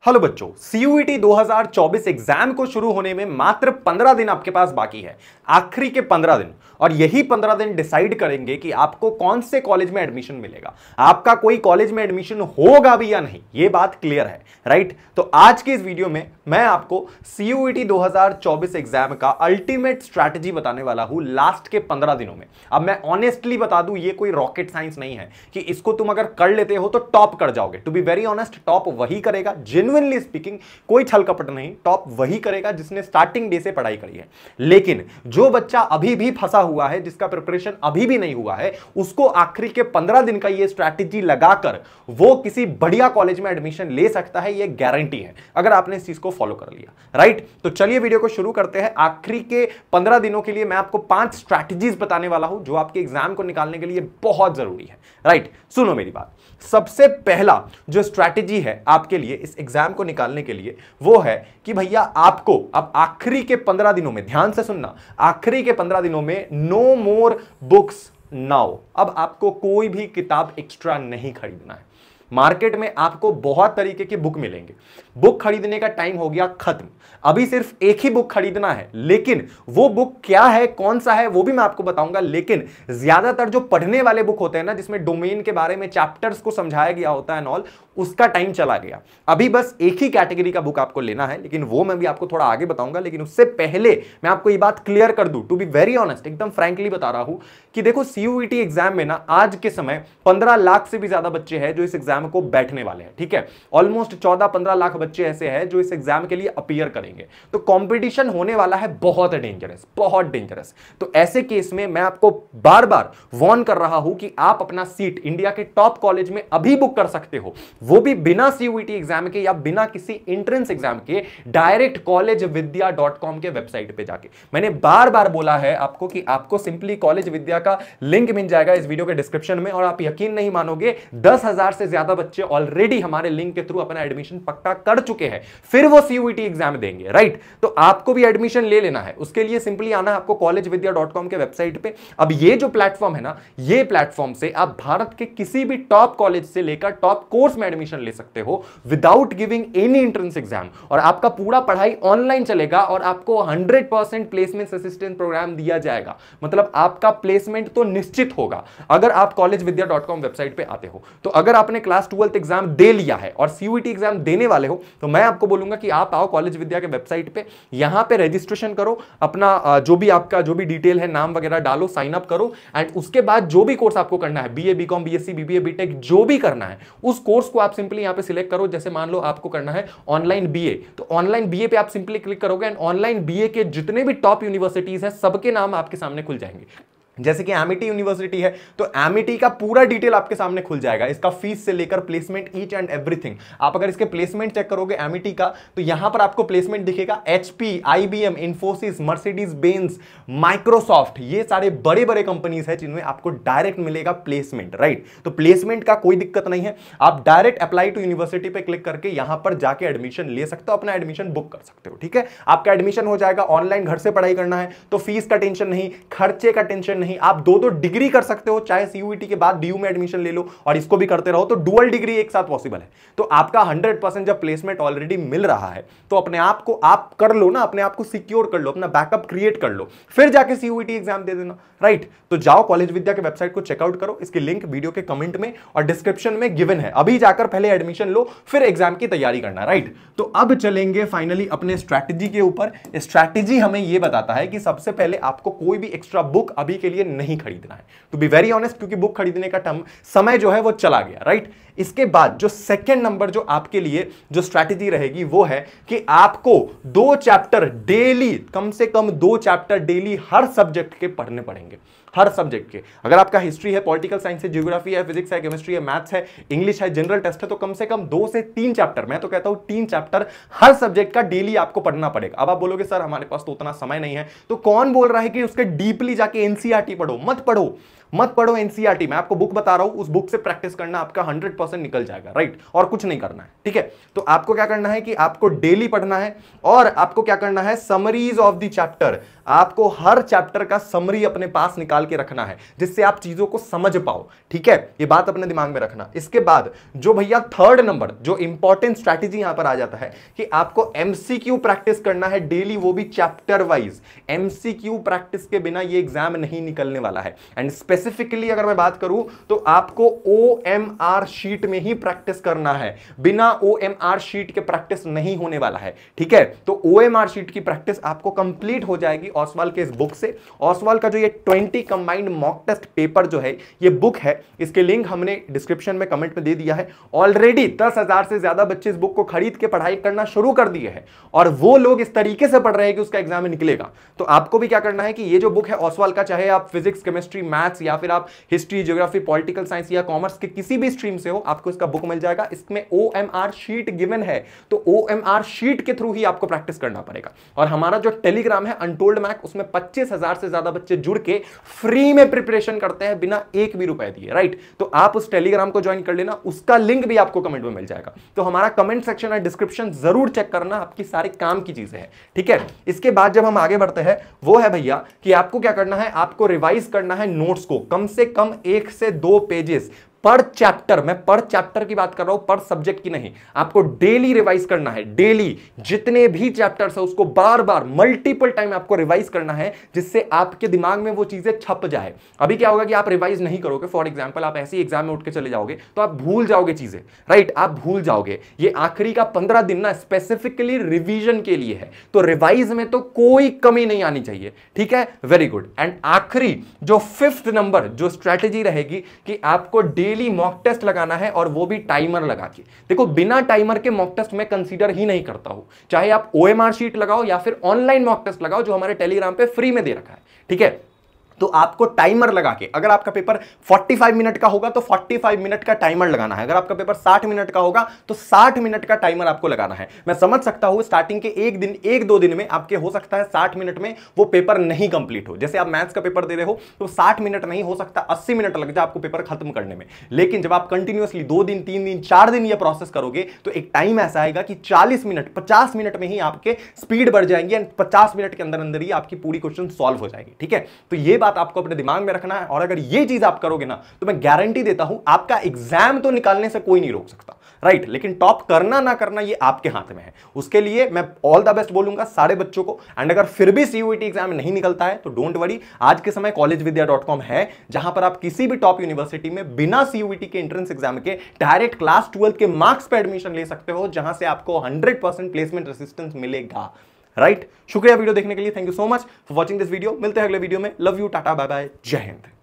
Hello बच्चों, CUET 2024 exam को शुरू होने में मात्र 15 दिन आपके पास बाकी है। आखिरी के 15 दिन, और यही 15 दिन डिसाइड करेंगे कि आपको कौन से कॉलेज में एडमिशन मिलेगा, आपका कोई कॉलेज में एडमिशन होगा भी या नहीं, यह बात क्लियर है, राइट। तो आज की इस वीडियो में मैं आपको सीयूईटी 2024 एग्जाम का अल्टीमेट स्ट्रैटेजी बताने वाला हूं लास्ट के 15 दिनों में। अब मैं ऑनेस्टली बता दूं, ये कोई रॉकेट साइंस नहीं है कि इसको तुम अगर कर लेते हो तो टॉप कर जाओगे। To be very honest, top वही करेगा, जेन्युइनली स्पीकिंग, कोई छल कपट नहीं, टॉप वही करेगा जिसने स्टार्टिंग डे से पढ़ाई करी है। लेकिन जो बच्चा अभी भी फंसा हुआ है, जिसका प्रिपरेशन अभी भी नहीं हुआ है, उसको आखिरी के 15 दिन का ये स्ट्रैटेजी लगाकर वो किसी बढ़िया कॉलेज में एडमिशन ले सकता है, ये गारंटी है अगर आपने इस चीज को फॉलो कर लिया, राइट। तो चलिए वीडियो को शुरू करते हैं। आखिरी के 15 दिनों के लिए मैं आपको 5 स्ट्रैटेजीज बताने वाला हूं जो आपके एग्जाम को निकालने के लिए बहुत जरूरी है, राइट। सुनो मेरी बात, सबसे पहला जो स्ट्रैटेजी है आपके लिए इस एग्जाम को निकालने के लिए वो है कि भैया आपको अब आखिरी के 15 दिनों में, ध्यान से सुनना, आखिरी के 15 दिनों में नो मोर बुक्स नाउ। अब आपको कोई भी किताब एक्स्ट्रा नहीं खरीदना है। मार्केट में आपको बहुत तरीके की बुक मिलेंगे, बुक खरीदने का टाइम हो गया खत्म। अभी सिर्फ एक ही बुक खरीदना है, लेकिन वो बुक क्या है, कौन सा है, वो भी मैं आपको बताऊंगा। लेकिन ज्यादातर जो पढ़ने वाले बुक होते हैं ना, जिसमें डोमेन के बारे में चैप्टर्स को समझाया गया होता है नॉल, उसका टाइम चला गया। अभी बस एक ही कैटेगरी का बुक आपको लेना है, लेकिन वो मैं भी आपको थोड़ा आगे बताऊंगा। लेकिन उससे पहले मैं आपको ये बात क्लियर कर दूं, टू बी वेरी ऑनेस्ट, एकदम फ्रैंकली बता रहा हूं कि देखो सीयूईटी एग्जाम में ना आज के समय 15 लाख से भी ज्यादा बच्चे हैं जो इस एग्जाम को बैठने वाले हैं, ठीक है। ऑलमोस्ट 14-15 लाख बच्चे ऐसे हैं जो इस एग्जाम के लिए अपीयर करेंगे। तो कंपटीशन होने वाला है बहुत डेंजरस, बहुत डेंजरस। तो ऐसे केस में मैं आपको बार बार वार्न कर रहा हूं कि आप अपना सीट इंडिया के टॉप कॉलेज में अभी बुक कर सकते हो, वो भी बिना सीयूईटी एग्जाम के या बिना किसी एंट्रेंस एग्जाम के, डायरेक्ट collegevidya.com के वेबसाइट पे जाके। मैंने बार बार बोला है आपको कि आपको सिंपली कॉलेज विद्या का लिंक मिल जाएगा इस वीडियो के डिस्क्रिप्शन में, और आप यकीन नहीं मानोगे 10,000 से ज्यादा बच्चे ऑलरेडी हमारे लिंक के थ्रू अपना एडमिशन पक्का कर चुके हैं, फिर वो सीयूईटी एग्जाम देंगे, राइट। तो आपको भी एडमिशन ले लेना है, उसके लिए सिंपली आना है आपको collegevidya.com के वेबसाइट पे। अब ये जो प्लेटफॉर्म है ना, ये प्लेटफॉर्म से आप भारत के किसी भी टॉप कॉलेज से लेकर टॉप कोर्स में एडमिशन ले सकते हो without giving any entrance exam, और आपका पूरा पढ़ाई ऑनलाइन चलेगा और आपको 100% प्लेसमेंट असिस्टेंट प्रोग्राम दिया जाएगा। मतलब आपका प्लेसमेंट तो निश्चित होगा अगर आप collegevidya.com वेबसाइट पे आते हो। तो अगर आपने क्लास 12th एग्जाम दे लिया है और सीयूईटी एग्जाम देने वाले हो, तो मैं आपको बोलूंगा कि आप आओ कॉलेज विद्या के वेबसाइट पे, यहां पे रजिस्ट्रेशन करो, अपना जो भी आपका जो भी डिटेल है, नाम वगैरह डालो, साइन अप करो, एंड उसके बाद जो भी कोर्स आपको करना है, BA, BCom, BSc, BBA, BTech, जो भी करना है, उस कोर्स को आप सिंपली यहां पे सिलेक्ट करो। जैसे मान लो आपको करना है ऑनलाइन बीए, तो ऑनलाइन बीए पे आप सिंपली क्लिक करोगे एंड ऑनलाइन बीए के जितने भी टॉप यूनिवर्सिटीज है सबके नाम आपके सामने खुल जाएंगे। जैसे कि एमिटी यूनिवर्सिटी है तो एमिटी का पूरा डिटेल आपके सामने खुल जाएगा, इसका फीस से लेकर प्लेसमेंट, ईच एंड एवरीथिंग। आप अगर इसके प्लेसमेंट चेक करोगे एमिटी का, तो यहां पर आपको प्लेसमेंट दिखेगा HP, IBM, Infosys, Mercedes Benz, Microsoft, ये सारे बड़े बड़े कंपनीज है जिनमें आपको डायरेक्ट मिलेगा प्लेसमेंट, राइट। तो प्लेसमेंट का कोई दिक्कत नहीं है, आप डायरेक्ट अप्लाई टू यूनिवर्सिटी पे क्लिक करके यहां पर जाके एडमिशन ले सकते हो, अपना एडमिशन बुक कर सकते हो, ठीक है। आपका एडमिशन हो जाएगा। ऑनलाइन घर से पढ़ाई करना है तो फीस का टेंशन नहीं, खर्चे का टेंशन नहीं, आप दो डिग्री कर सकते हो, चाहे सीयूईटी के बाद डीयू में एडमिशन ले लो और इसको भी करते रहो, तो डुअल डिग्री एक साथ पॉसिबल है। तो आपका 100% जब प्लेसमेंट ऑलरेडी मिल रहा है तो अपने आप को आप कर लो ना, अपने आप को सिक्योर कर लो, अपना बैकअप क्रिएट कर लो, फिर जाके सीयूईटी एग्जाम दे देना, राइट। तो जाओ कॉलेज विद्या के वेबसाइट को चेकआउट करो, इसकी लिंक वीडियो के कमेंट में और डिस्क्रिप्शन में गिवन है। अभी जाकर पहले एडमिशन लो, फिर एग्जाम की तैयारी करना, राइट। तो अब चलेंगे फाइनली अपने स्ट्रैटेजी के ऊपर। स्ट्रैटेजी हमें यह बताता है कि सबसे पहले आपको कोई भी एक्स्ट्रा बुक अभी के लिए नहीं खरीदना है, टू बी वेरी ऑनेस्ट, क्योंकि बुक खरीदने का समय जो है वो चला गया, राइट। इसके बाद जो सेकंड नंबर जो आपके लिए जो स्ट्रैटेजी रहेगी वो है कि आपको 2 चैप्टर डेली, कम से कम 2 चैप्टर डेली हर सब्जेक्ट के पढ़ने पड़ेंगे, हर सब्जेक्ट के। अगर आपका हिस्ट्री है, पॉलिटिकल साइंस है, ज्योग्राफी है, फिजिक्स है, केमिस्ट्री है, मैथ्स है, इंग्लिश है, जनरल टेस्ट है, तो कम से कम 2 से 3 चैप्टर, मैं तो कहता हूं 3 चैप्टर हर सब्जेक्ट का डेली आपको पढ़ना पड़ेगा। अब आप बोलोगे सर हमारे पास तो उतना समय नहीं है, तो कौन बोल रहा है कि उसके डीपली जाके एनसीईआरटी पढ़ो? मत पढ़ो, मत पढ़ो एनसीईआरटी, मैं आपको बुक बता रहा हूं, उस बुक से प्रैक्टिस करना, आपका 100% निकल जाएगा, राइट, और कुछ नहीं करना है, ठीक है। तो आपको क्या करना है कि आपको डेली पढ़ना है, और आपको क्या करना है, समरीज ऑफ द चैप्टर, आपको हर चैप्टर का समरी अपने पास निकाल के रखना है, जिससे आप चीजों को समझ पाओ, ठीक है, ये बात अपने दिमाग में रखना। इसके बाद जो भैया थर्ड नंबर जो इंपॉर्टेंट स्ट्रैटेजी यहां पर आ जाता है कि आपको एमसीक्यू प्रैक्टिस करना है डेली, वो भी चैप्टर वाइज। एमसीक्यू प्रैक्टिस के बिना ये एग्जाम नहीं निकलने वाला है। एंड स्पेसिफिकली अगर मैं बात करूं तो आपको ओएमआर शीट में ही प्रैक्टिस करना है, बिना ओएमआर शीट के प्रैक्टिस नहीं होने वाला है, ठीक है। तो ओएमआर शीट की प्रैक्टिस आपको कंप्लीट हो जाएगी ओसवाल के इस बुक से। ओसवाल का जो ये 20 कंबाइंड मॉक टेस्ट पेपर जो है, ये बुक है, इसके लिंक हमने डिस्क्रिप्शन में कमेंट में दे दिया है। ऑलरेडी 10,000 से ज्यादा बच्चे इस बुक को खरीद के पढ़ाई करना शुरू कर दिए हैं, और वो लोग इस तरीके से पढ़ रहे हैं कि उसका एग्जाम में निकलेगा। तो आपको भी क्या करना है कि ये जो बुक है ओसवाल का, चाहे आप फिजिक्स, केमिस्ट्री, मैथ्स, या फिर आप हिस्ट्री, ज्योग्राफी, पॉलिटिकल साइंस या कॉमर्स के किसी भी स्ट्रीम से हो, आपको इसका बुक मिल जाएगा। इसमें ओएमआर शीट गिवन है, तो ओएमआर शीट के थ्रू ही आपको प्रैक्टिस करना पड़ेगा। और हमारा जो टेलीग्राम है अनटोल्ड मैक, उसमें 25,000 से ज्यादा बच्चे जुड़ के फ्री में प्रिपरेशन करते हैं बिना एक भी रुपए दिए, राइट। तो आप उस टेलीग्राम को ज्वाइन कर लेना, उसका लिंक भी आपको कमेंट में मिल जाएगा। तो हमारा कमेंट सेक्शन है, डिस्क्रिप्शन जरूर चेक करना, आपकी सारे काम की चीजें हैं, ठीक है। इसके बाद जब हम आगे बढ़ते हैं, वो है भैया कि आपको क्या करना है, आपको रिवाइज करना है नोट्स को, कम से कम 1 से 2 पेजेस पर चैप्टर। मैं पर चैप्टर की बात कर रहा हूं, पर सब्जेक्ट की नहीं। आपको डेली रिवाइज करना है, डेली जितने भी चैप्टर्स है उसको बार बार मल्टीपल टाइम आपको रिवाइज करना है, जिससे आपके दिमाग में वो चीजें छप जाए। अभी क्या होगा कि आप रिवाइज नहीं करोगे, फॉर एग्जांपल आप ऐसे ही एग्जाम में उठ के चले जाओगे तो आप भूल जाओगे चीजें, राइट, आप भूल जाओगे। ये आखिरी का 15 दिन ना स्पेसिफिकली रिवीजन के लिए है, तो रिवाइज में तो कोई कमी नहीं आनी चाहिए, ठीक है, वेरी गुड। एंड आखिरी जो 5th नंबर जो स्ट्रैटेजी रहेगी कि आपको डेली मॉक टेस्ट लगाना है, और वो भी टाइमर लगा के। देखो बिना टाइमर के मॉक टेस्ट मैं कंसीडर ही नहीं करता हूं, चाहे आप ओएमआर शीट लगाओ या फिर ऑनलाइन मॉक टेस्ट लगाओ जो हमारे टेलीग्राम पे फ्री में दे रखा है, ठीक है। तो आपको टाइमर लगा के, अगर आपका पेपर 45 मिनट का होगा तो 45 मिनट का टाइमर लगाना है, अगर आपका पेपर 60 मिनट का होगा तो 60 मिनट का टाइमर आपको लगाना है। मैं समझ सकता हूं स्टार्टिंग के 1-2 दिन में आपके हो सकता है 60 मिनट में वो पेपर नहीं कंप्लीट हो। जैसे आप मैथ्स का पेपर दे रहे हो तो 60 मिनट नहीं, हो सकता 80 मिनट लग जाए आपको पेपर खत्म करने में। लेकिन जब आप कंटिन्यूअसली 2 दिन, 3 दिन, 4 दिन ये प्रोसेस करोगे तो एक टाइम ऐसा आएगा कि 40 मिनट, 50 मिनट में ही आपके स्पीड बढ़ जाएंगे, एंड 50 मिनट के अंदर अंदर ही आपकी पूरी क्वेश्चन सॉल्व हो जाएगी, ठीक है। तो ये बात आपको अपने दिमाग में रखना है, और अगर ये चीज आप करोगे ना तो मैं गारंटी देता हूं आपका एग्जाम तो निकालने से कोई नहीं रोक सकता, राइट, लेकिन टॉप करना ना करना ये आपके हाथ में है। उसके लिए मैं ऑल द बेस्ट बोलूंगा सारे बच्चों को। एंड अगर फिर भी सीयूईटी एग्जाम नहीं निकलता है तो डोंट वरी, आज के समय collegevidya.com है, जहां पर आप किसी भी टॉप यूनिवर्सिटी में बिना सीयूईटी के एंट्रेंस एग्जाम के डायरेक्ट क्लास 12 के मार्क्स पे एडमिशन ले सकते हो, जहां से आपको 100% प्लेसमेंट असिस्टेंस मिलेगा, राइट। शुक्रिया वीडियो देखने के लिए, thank you so much for watching this video. मिलते हैं अगले वीडियो में, love you, tata, bye bye, जय हिंद।